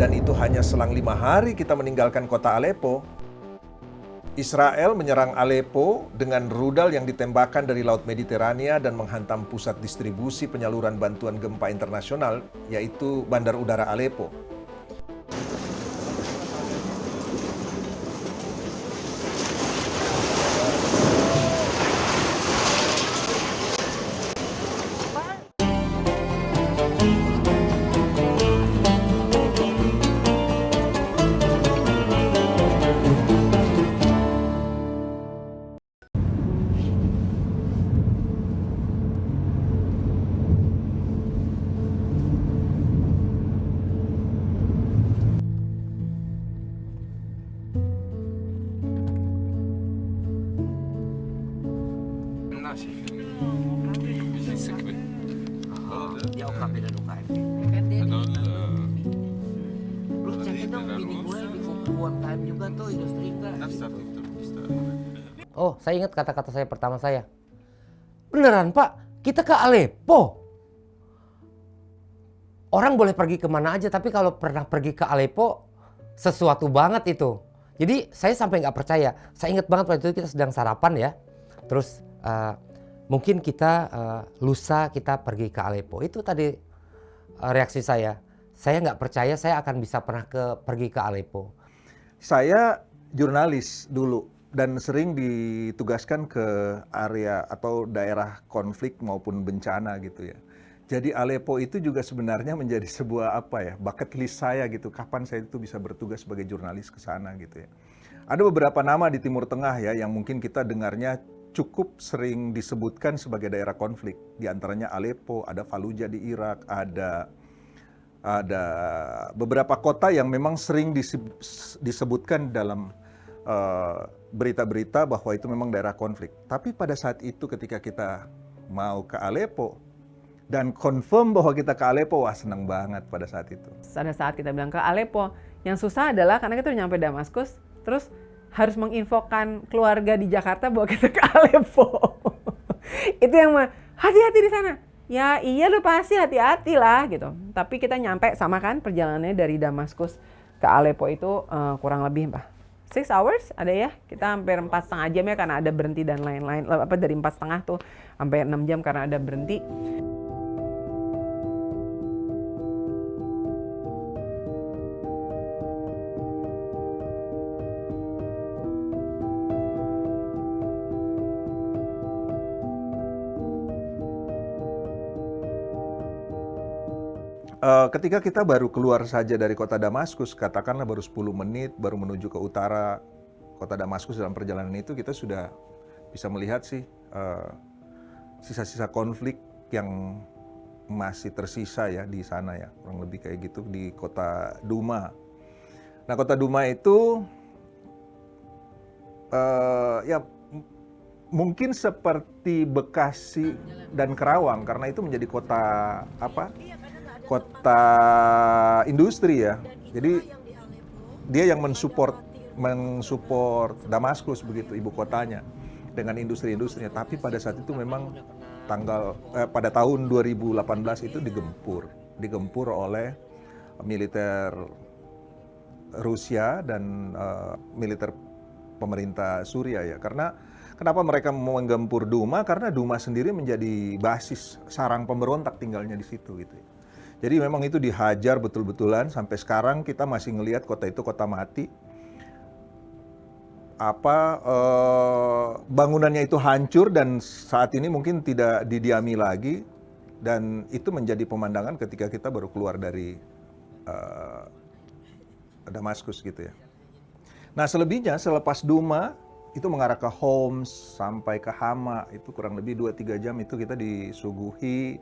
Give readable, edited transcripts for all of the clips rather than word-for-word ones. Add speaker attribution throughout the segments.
Speaker 1: Dan itu hanya selang 5 hari kita meninggalkan kota Aleppo. Israel menyerang Aleppo dengan rudal yang ditembakkan dari Laut Mediterania dan menghantam pusat distribusi penyaluran bantuan gempa internasional, yaitu Bandar Udara Aleppo.
Speaker 2: Dia OKB dan UKM. Kan dia lu cek dong bini gue di UMKM juga tuh industri enggak.
Speaker 3: Oh, saya ingat kata-kata saya pertama saya. Beneran Pak, kita ke Aleppo. Orang boleh pergi kemana aja, tapi kalau pernah pergi ke Aleppo, sesuatu banget itu. Jadi saya sampai nggak percaya. Saya ingat banget waktu itu kita sedang sarapan ya. Terus mungkin kita lusa kita pergi ke Aleppo. Itu tadi reaksi saya. Saya nggak percaya saya akan bisa pergi ke Aleppo.
Speaker 1: Saya jurnalis dulu dan sering ditugaskan ke area atau daerah konflik maupun bencana gitu ya. Jadi Aleppo itu juga sebenarnya menjadi sebuah bucket list saya gitu. Kapan saya itu bisa bertugas sebagai jurnalis ke sana gitu ya. Ada beberapa nama di Timur Tengah ya yang mungkin kita dengarnya cukup sering disebutkan sebagai daerah konflik. Di antaranya Aleppo, ada Fallujah di Irak, ada beberapa kota yang memang sering disebutkan dalam berita-berita bahwa itu memang daerah konflik. Tapi pada saat itu ketika kita mau ke Aleppo dan confirm bahwa kita ke Aleppo, wah senang banget pada saat itu.
Speaker 4: Pada saat kita bilang ke Aleppo, yang susah adalah karena kita udah nyampe Damaskus, terus harus menginfokan keluarga di Jakarta bahwa kita ke Aleppo. Itu yang hati-hati di sana. Ya iya lu pasti hati-hati lah gitu. Tapi kita nyampe sama kan perjalanannya dari Damaskus ke Aleppo itu kurang lebih 6 hours ada ya. Kita hampir 4,5 jam ya karena ada berhenti dan lain-lain. Dari 4,5 tuh sampai 6 jam karena ada berhenti.
Speaker 1: Ketika kita baru keluar saja dari kota Damaskus, katakanlah baru 10 menit, baru menuju ke utara kota Damaskus, dalam perjalanan itu kita sudah bisa melihat sih sisa-sisa konflik yang masih tersisa ya di sana ya, kurang lebih kayak gitu di kota Duma. Nah kota Duma itu ya mungkin seperti Bekasi dan Kerawang karena itu menjadi kota kota industri ya. Jadi dia yang mensupport Damaskus begitu ibu kotanya dengan industri-industrinya. Tapi pada saat itu memang pada tahun 2018 itu digempur oleh militer Rusia dan militer pemerintah Suriah ya. Karena kenapa mereka menggempur Duma? Karena Duma sendiri menjadi basis sarang pemberontak tinggalnya di situ gitu. Jadi memang itu dihajar betul-betulan sampai sekarang kita masih ngelihat kota itu kota mati. Bangunannya itu hancur dan saat ini mungkin tidak didiami lagi dan itu menjadi pemandangan ketika kita baru keluar dari Damaskus gitu ya. Nah selebihnya selepas Duma itu mengarah ke Homs sampai ke Hama itu kurang lebih 2-3 jam itu kita disuguhi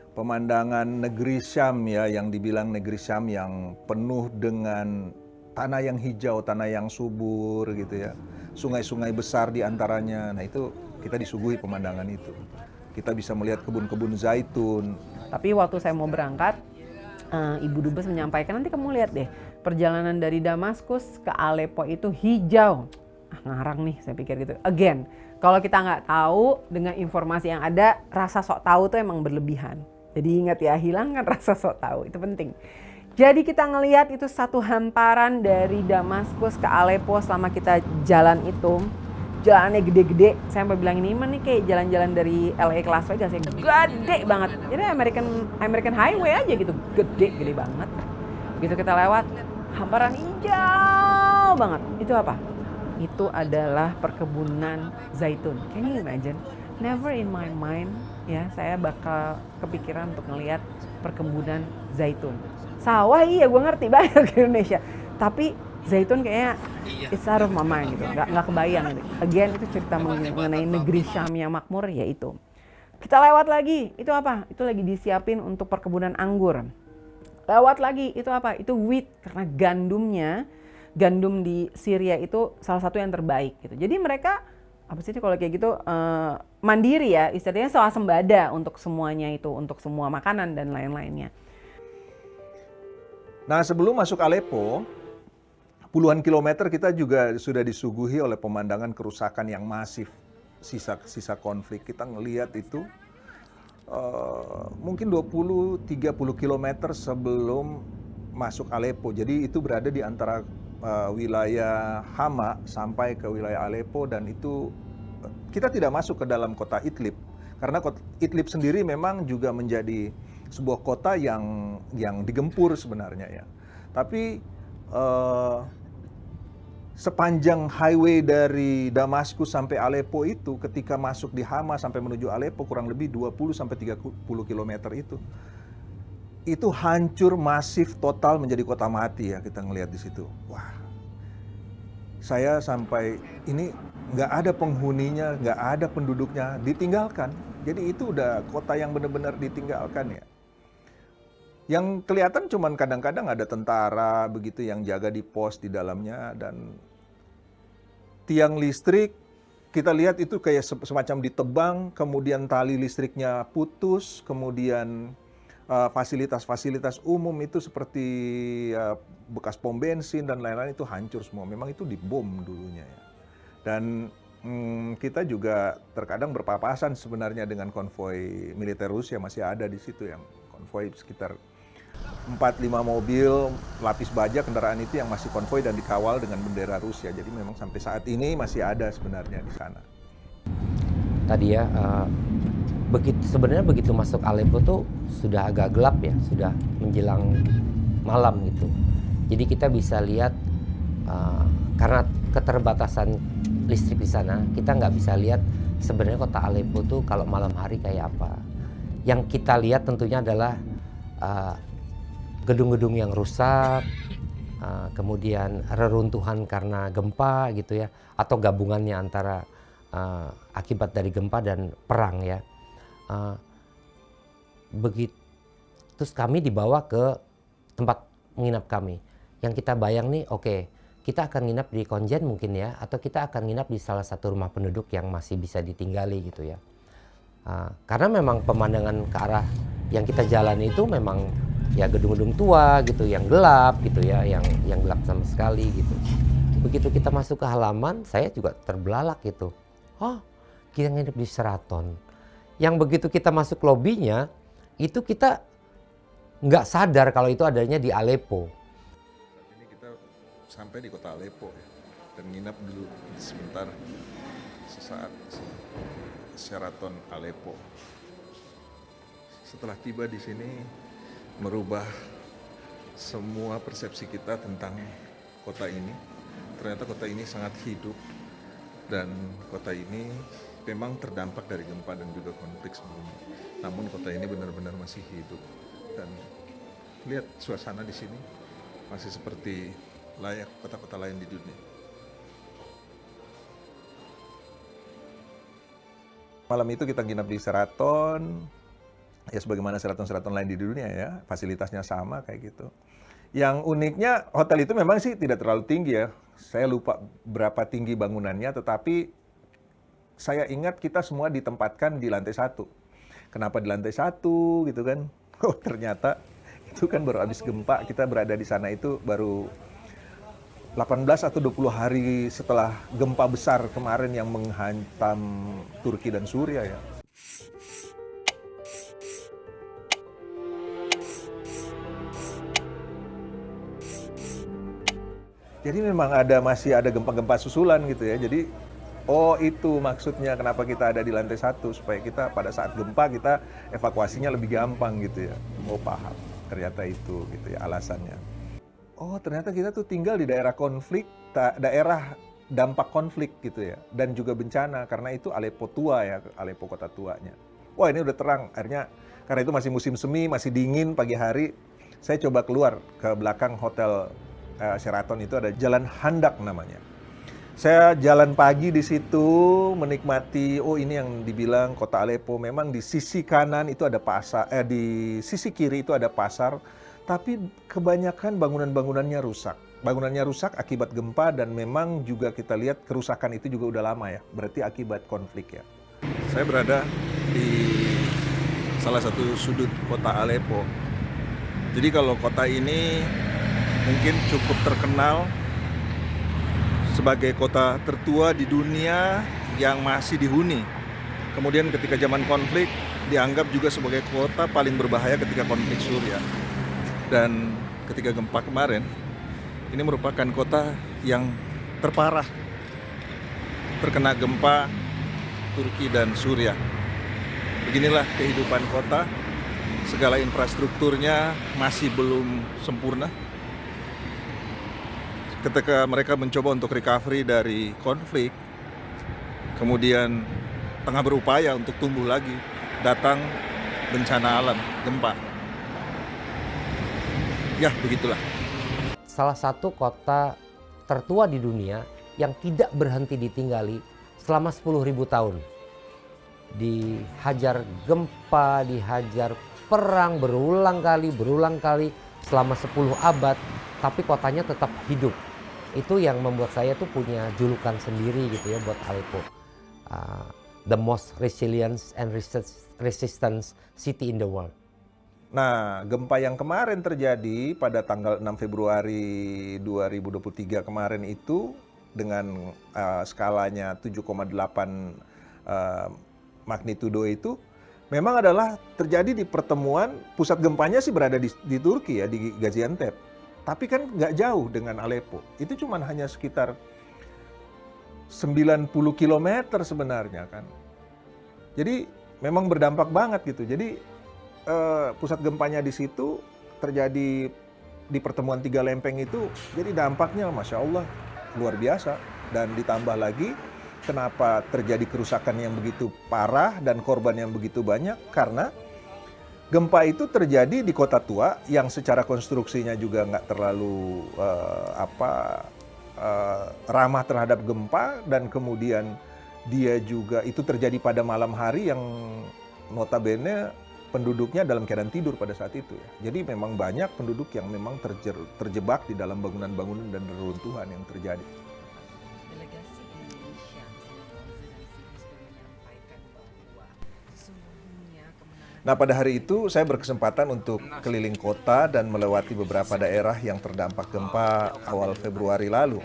Speaker 1: pemandangan negeri Syam ya, yang dibilang negeri Syam yang penuh dengan tanah yang hijau, tanah yang subur gitu ya. Sungai-sungai besar di antaranya. Nah itu kita disuguhi pemandangan itu. Kita bisa melihat kebun-kebun zaitun.
Speaker 4: Tapi waktu saya mau berangkat, Ibu Dubes menyampaikan, nanti kamu lihat deh, perjalanan dari Damaskus ke Aleppo itu hijau. Ngarang nih, saya pikir gitu. Again, kalau kita nggak tahu dengan informasi yang ada, rasa sok tahu tuh emang berlebihan. Jadi ingat ya, hilangkan rasa sok tahu, itu penting. Jadi kita ngelihat itu satu hamparan dari Damaskus ke Aleppo selama kita jalan itu. Jalannya gede-gede, saya sampai bilang ini nih kayak jalan-jalan dari LA ke Las Vegas ya, gede banget. Jadi American Highway aja gitu, gede banget. Begitu kita lewat, hamparan hijau banget. Itu apa? Itu adalah perkebunan zaitun. Can you imagine? Never in my mind ya, saya bakal kepikiran untuk ngelihat perkebunan zaitun. Sawah iya gue ngerti banyak ke Indonesia, tapi zaitun kayaknya it's out of my mind gitu, nggak kebayang gitu. Again itu cerita mengenai negeri Syam yang makmur, yaitu. Kita lewat lagi, itu apa? Itu lagi disiapin untuk perkebunan anggur. Lewat lagi, itu apa? Itu wheat, karena gandum di Syria itu salah satu yang terbaik gitu. Jadi mereka apa sih kalau kayak gitu mandiri ya, istilahnya swasembada untuk semuanya itu, untuk semua makanan dan lain-lainnya.
Speaker 1: Nah sebelum masuk Aleppo, puluhan kilometer kita juga sudah disuguhi oleh pemandangan kerusakan yang masif, sisa konflik. Kita ngelihat itu mungkin 20-30 kilometer sebelum masuk Aleppo. Jadi itu berada di antara wilayah Hama sampai ke wilayah Aleppo, dan itu kita tidak masuk ke dalam kota Idlib. Karena kota Idlib sendiri memang juga menjadi sebuah kota yang digempur sebenarnya ya. Tapi sepanjang highway dari Damaskus sampai Aleppo itu, ketika masuk di Hama sampai menuju Aleppo kurang lebih 20-30 km itu hancur masif total, menjadi kota mati ya, kita ngelihat di situ. Wah, saya sampai ini nggak ada penghuninya, nggak ada penduduknya, ditinggalkan. Jadi itu udah kota yang benar-benar ditinggalkan ya. Yang kelihatan cuman kadang-kadang ada tentara begitu yang jaga di pos di dalamnya, dan tiang listrik kita lihat itu kayak semacam ditebang, kemudian tali listriknya putus, kemudian fasilitas-fasilitas umum itu seperti bekas pom bensin dan lain-lain itu hancur semua. Memang itu dibom dulunya ya. Dan kita juga terkadang berpapasan sebenarnya dengan konvoi militer Rusia, masih ada di situ yang konvoi sekitar 4-5 mobil lapis baja kendaraan itu yang masih konvoi dan dikawal dengan bendera Rusia. Jadi memang sampai saat ini masih ada sebenarnya di sana.
Speaker 3: Tadi ya, sebenarnya begitu masuk Aleppo tuh sudah agak gelap ya, sudah menjelang malam gitu. Jadi kita bisa lihat karena keterbatasan listrik di sana, kita nggak bisa lihat sebenarnya kota Aleppo tuh kalau malam hari kayak apa. Yang kita lihat tentunya adalah gedung-gedung yang rusak, kemudian reruntuhan karena gempa gitu ya, atau gabungannya antara akibat dari gempa dan perang ya. Begitu, terus kami dibawa ke tempat menginap kami. Yang kita bayang nih, oke, kita akan nginap di Konjen mungkin ya, atau kita akan nginap di salah satu rumah penduduk yang masih bisa ditinggali gitu ya. Karena memang pemandangan ke arah yang kita jalani itu memang ya gedung-gedung tua gitu, yang gelap gitu ya, yang gelap sama sekali gitu. Begitu kita masuk ke halaman, saya juga terbelalak gitu. Oh, kita nginep di Sheraton. Yang begitu kita masuk lobinya, itu kita nggak sadar kalau itu adanya di Aleppo.
Speaker 1: Saat ini kita sampai di kota Aleppo ya, dan nginap dulu sebentar, sesaat Sheraton Aleppo. Setelah tiba di sini, merubah semua persepsi kita tentang kota ini. Ternyata kota ini sangat hidup, dan kota ini memang terdampak dari gempa dan juga konflik sebelumnya. Namun kota ini benar-benar masih hidup, dan lihat suasana di sini masih seperti layak kota-kota lain di dunia. Malam itu kita nginap di Sheraton, ya sebagaimana Sheraton-Sheraton lain di dunia ya, fasilitasnya sama kayak gitu. Yang uniknya hotel itu memang sih tidak terlalu tinggi ya. Saya lupa berapa tinggi bangunannya, tetapi saya ingat kita semua ditempatkan di lantai 1. Kenapa di lantai 1 gitu kan? Oh ternyata itu kan baru habis gempa, kita berada di sana itu baru 18 atau 20 hari setelah gempa besar kemarin yang menghantam Turki dan Suriah ya. Jadi memang masih ada gempa-gempa susulan gitu ya. Jadi oh itu maksudnya kenapa kita ada di lantai 1, supaya kita pada saat gempa kita evakuasinya lebih gampang gitu ya. Oh paham, ternyata itu gitu ya alasannya. Oh ternyata kita tuh tinggal di daerah konflik, daerah dampak konflik gitu ya. Dan juga bencana, karena itu Aleppo tua ya, Aleppo kota tuanya. Wah ini udah terang, akhirnya karena itu masih musim semi, masih dingin pagi hari. Saya coba keluar ke belakang hotel Sheraton, itu ada Jalan Handak namanya. Saya jalan pagi di situ menikmati, oh ini yang dibilang kota Aleppo, memang di sisi kanan itu ada pasar, di sisi kiri itu ada pasar, tapi kebanyakan bangunan-bangunannya rusak. Bangunannya rusak akibat gempa dan memang juga kita lihat kerusakan itu juga udah lama ya, berarti akibat konflik ya. Saya berada di salah satu sudut kota Aleppo. Jadi kalau kota ini mungkin cukup terkenal sebagai kota tertua di dunia yang masih dihuni. Kemudian ketika zaman konflik dianggap juga sebagai kota paling berbahaya ketika konflik Suriah. Dan ketika gempa kemarin, ini merupakan kota yang terparah terkena gempa Turki dan Suriah. Beginilah kehidupan kota, segala infrastrukturnya masih belum sempurna. Ketika mereka mencoba untuk recovery dari konflik, kemudian tengah berupaya untuk tumbuh lagi, datang bencana alam, gempa. Ya, begitulah.
Speaker 3: Salah satu kota tertua di dunia yang tidak berhenti ditinggali selama 10.000 tahun. Dihajar gempa, dihajar perang berulang kali selama 10 abad, tapi kotanya tetap hidup. Itu yang membuat saya tuh punya julukan sendiri gitu ya buat Aleppo. The most resilient and resistant city in the world.
Speaker 1: Nah, gempa yang kemarin terjadi pada tanggal 6 Februari 2023 kemarin itu dengan skalanya 7,8 magnitudo itu memang adalah terjadi di pertemuan, pusat gempanya sih berada di Turki ya, di Gaziantep. Tapi kan nggak jauh dengan Aleppo. Itu cuma hanya sekitar 90 km sebenarnya kan. Jadi memang berdampak banget gitu. Jadi pusat gempanya di situ terjadi di pertemuan 3 lempeng itu. Jadi dampaknya Masya Allah luar biasa. Dan ditambah lagi kenapa terjadi kerusakan yang begitu parah dan korban yang begitu banyak. Karena gempa itu terjadi di kota tua yang secara konstruksinya juga nggak terlalu ramah terhadap gempa, dan kemudian dia juga itu terjadi pada malam hari yang notabene penduduknya dalam keadaan tidur pada saat itu ya. Jadi memang banyak penduduk yang memang terjebak di dalam bangunan-bangunan dan reruntuhan yang terjadi.
Speaker 5: Delegasi Indonesia bersama Zelenski sudah menyampaikan bahwa sesungguhnya kemenangan.
Speaker 1: Nah pada hari itu saya berkesempatan untuk keliling kota dan melewati beberapa daerah yang terdampak gempa awal Februari lalu.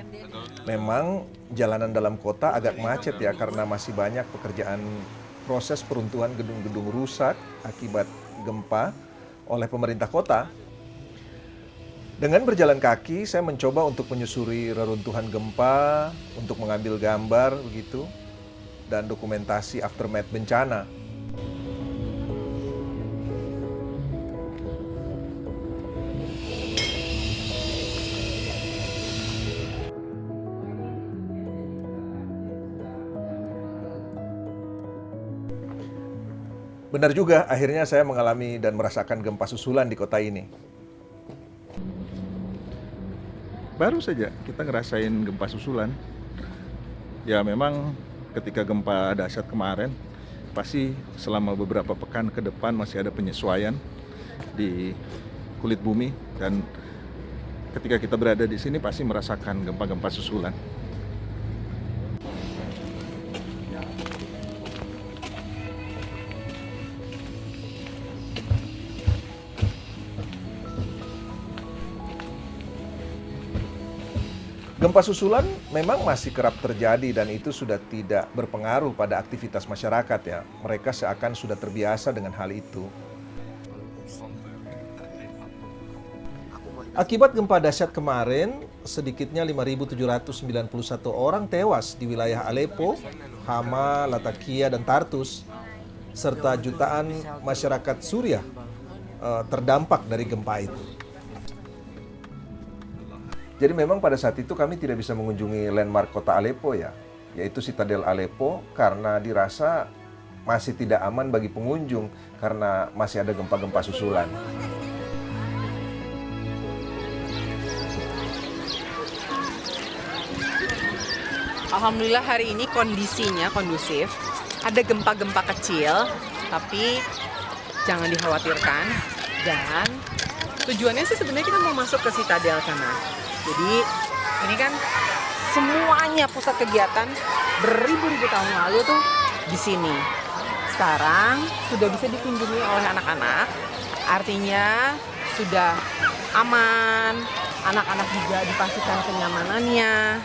Speaker 1: Memang jalanan dalam kota agak macet ya, karena masih banyak pekerjaan proses peruntuhan gedung-gedung rusak akibat gempa oleh pemerintah kota. Dengan berjalan kaki, saya mencoba untuk menyusuri reruntuhan gempa, untuk mengambil gambar begitu, dan dokumentasi aftermath bencana. Benar juga, akhirnya saya mengalami dan merasakan gempa susulan di kota ini. Baru saja kita ngerasain gempa susulan. Ya memang ketika gempa dahsyat kemarin, pasti selama beberapa pekan ke depan masih ada penyesuaian di kulit bumi. Dan ketika kita berada di sini pasti merasakan gempa-gempa susulan. Gempa susulan memang masih kerap terjadi dan itu sudah tidak berpengaruh pada aktivitas masyarakat ya. Mereka seakan sudah terbiasa dengan hal itu. Akibat gempa dahsyat kemarin, sedikitnya 5.791 orang tewas di wilayah Aleppo, Hama, Latakia, dan Tartus, serta jutaan masyarakat Suriah terdampak dari gempa itu. Jadi memang pada saat itu kami tidak bisa mengunjungi landmark kota Aleppo ya, yaitu Citadel Aleppo karena dirasa masih tidak aman bagi pengunjung karena masih ada gempa-gempa susulan.
Speaker 6: Alhamdulillah hari ini kondisinya kondusif. Ada gempa-gempa kecil, tapi jangan dikhawatirkan. Dan tujuannya sih sebenarnya kita mau masuk ke Citadel sana. Jadi ini kan semuanya pusat kegiatan beribu-ribu tahun lalu tuh di sini. Sekarang sudah bisa dikunjungi oleh anak-anak. Artinya sudah aman. Anak-anak juga dipastikan kenyamanannya.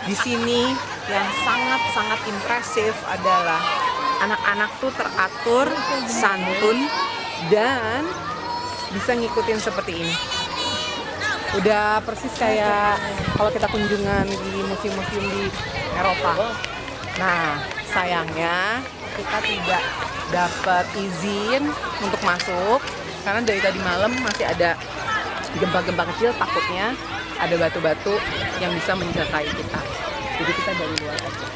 Speaker 6: Di sini yang sangat-sangat impresif adalah anak-anak tuh teratur, santun, dan bisa ngikutin seperti ini. Udah persis kayak kalau kita kunjungan di museum-museum di Eropa. Nah, sayangnya kita tidak dapat izin untuk masuk karena dari tadi malam masih ada gempa-gempa kecil, takutnya ada batu-batu yang bisa menjelakai kita. Jadi kita dari luar aja.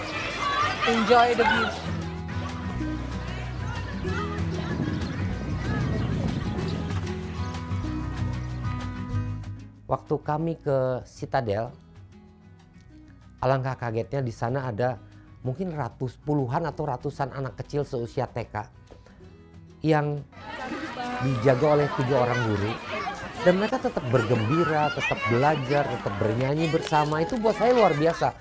Speaker 6: Enjoy the view.
Speaker 3: Waktu kami ke Citadel, alangkah kagetnya di sana ada mungkin puluhan atau ratusan anak kecil seusia TK yang dijaga oleh 3 orang guru. Dan mereka tetap bergembira, tetap belajar, tetap bernyanyi bersama. Itu buat saya luar biasa.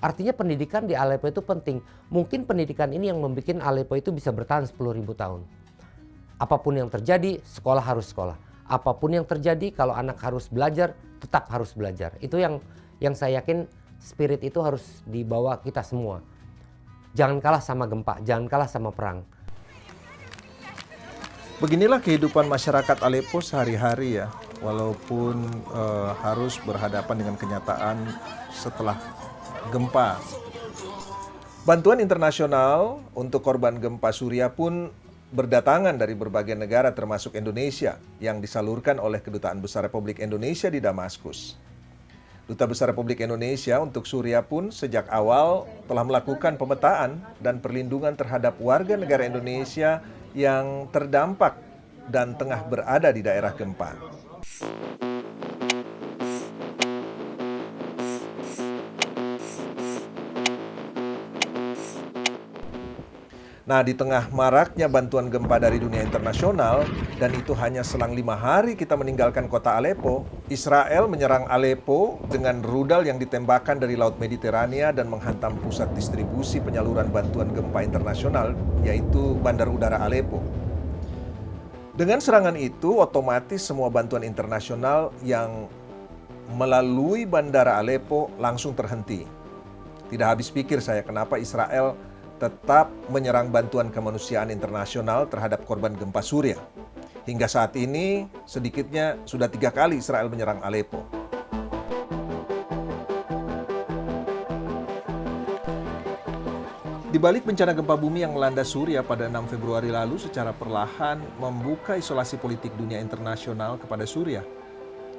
Speaker 3: Artinya pendidikan di Aleppo itu penting. Mungkin pendidikan ini yang membuat Aleppo itu bisa bertahan 10.000 tahun. Apapun yang terjadi, sekolah harus sekolah. Apapun yang terjadi, kalau anak harus belajar, tetap harus belajar. Itu yang saya yakin spirit itu harus dibawa kita semua. Jangan kalah sama gempa, jangan kalah sama perang.
Speaker 1: Beginilah kehidupan masyarakat Aleppo sehari-hari ya, walaupun harus berhadapan dengan kenyataan setelah gempa. Bantuan internasional untuk korban gempa Suriah pun berdatangan dari berbagai negara termasuk Indonesia yang disalurkan oleh Kedutaan Besar Republik Indonesia di Damaskus. Duta Besar Republik Indonesia untuk Suriah pun sejak awal telah melakukan pemetaan dan perlindungan terhadap warga negara Indonesia yang terdampak dan tengah berada di daerah gempa. Nah, di tengah maraknya bantuan gempa dari dunia internasional, dan itu hanya selang 5 hari kita meninggalkan kota Aleppo, Israel menyerang Aleppo dengan rudal yang ditembakkan dari Laut Mediterania dan menghantam pusat distribusi penyaluran bantuan gempa internasional, yaitu Bandar Udara Aleppo. Dengan serangan itu, otomatis semua bantuan internasional yang melalui Bandara Aleppo langsung terhenti. Tidak habis pikir saya kenapa Israel tetap menyerang bantuan kemanusiaan internasional terhadap korban gempa Suriah. Hingga saat ini, sedikitnya sudah 3 kali Israel menyerang Aleppo. Di balik bencana gempa bumi yang melanda Suriah pada 6 Februari lalu secara perlahan membuka isolasi politik dunia internasional kepada Suriah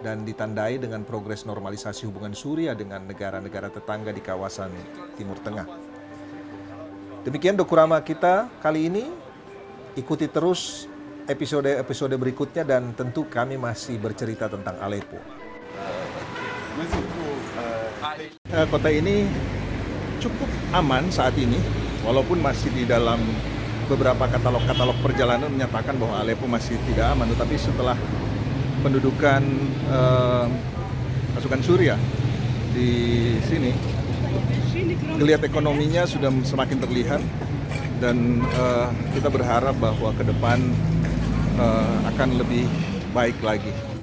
Speaker 1: dan ditandai dengan progres normalisasi hubungan Suriah dengan negara-negara tetangga di kawasan Timur Tengah. Demikian Dokurama kita kali ini. Ikuti terus episode-episode berikutnya dan tentu kami masih bercerita tentang Aleppo. Kota ini cukup aman saat ini, Walaupun masih di dalam beberapa katalog perjalanan menyatakan bahwa Aleppo masih tidak aman, tetapi setelah pendudukan pasukan Suriah di sini, geliat ekonominya sudah semakin terlihat, dan kita berharap bahwa ke depan akan lebih baik lagi.